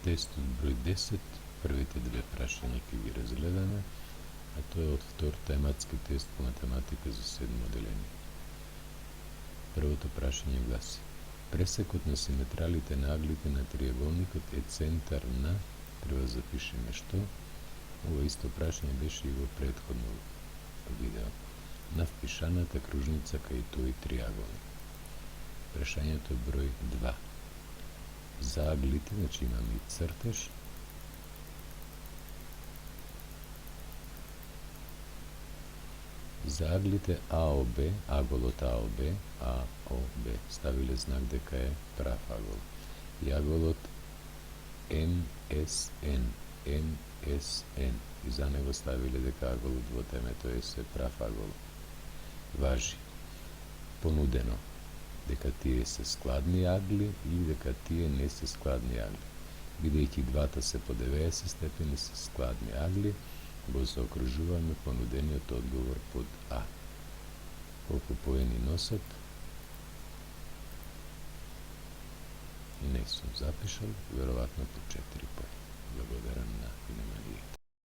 Тестот број 10, првите две прашања ќе ги разгледаме, а тоа е од втор тематски тест по математика за 7 одделение. Првото прашање гласи: пресекот на симетралите на аглите на триаголникот е центар на, треба да запишеме што. Ова исто прашање беше и во претходно видео. На впишаната кружница кај тој триаголник. Прашањето број 2. За аглите, значи имаме и цртеж. За аглите АОБ, аголот АОБ, ставиле знак дека е прав агол. И аголот МСН, и за него ставиле дека аголот во темето е прав агол. Важи понудено дека тие се складни агли или дека тие не се складни агли. Бидејќи двата се по 90 степени се складни агли, го заокружуваме понудениот одговор под А. Колку поени носат? И не сум запишал, веројатно по 4 поени. Благодарам на вниманието.